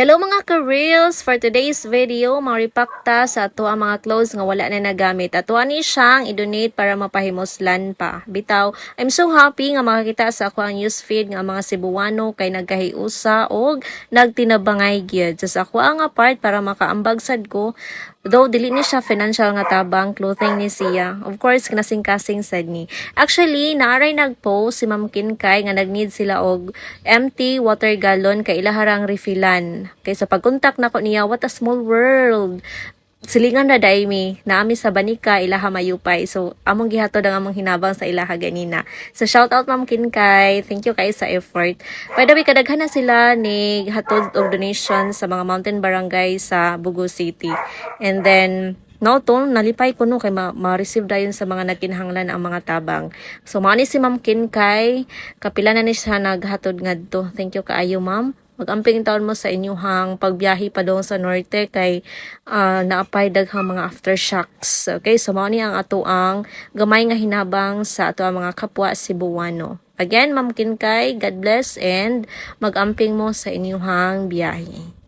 Hello mga ka-reels! For today's video, maripakta sa ato ang mga clothes nga wala na nagamit. Ato ani siyang i-donate para mapahimoslan pa. Bitaw, I'm so happy nga makakita sa ako ang newsfeed nga mga Cebuano kay nagkahiusa og nagtinabangay gyud. Sa ako ang part para makaambag sad ko. Though dili ni siya financial nga tabang, clothing ni siya. Of course, kinasing-kasing sad ni. Actually, naaray nag-post si Ma'am Kinkay nga nag-need sila og empty water gallon kay ilaharang refillan. Kay sa pagkontak nako niya, what a small world. Silingan na daimi, naami sa banika, ilaha mayupay. So, among gihatod ang among hinabang sa ilaha ganina. So, shout out Ma'am Kinkay. Thank you kay sa effort. By the way, kadaghan na sila ni hatod og donation sa mga mountain barangay sa Bugo City. And then, no, to, nalipay ko no, kay ma-receive dayon sa mga nagkinahanglan ang mga tabang. So, maani si Ma'am Kinkay, kapila na ni siya naghatod ngadto. Thank you kaayo, Ma'am. Mag-amping taon mo sa inyong pagbiyahe pa doon sa norte kay naapay daghang mga aftershocks. Okay, so mao ni ang ato ang gamay nga hinabang sa ato ang mga kapwa Cebuano. Again, Ma'am Kinkay, God bless and mag-amping mo sa inyong biyahe.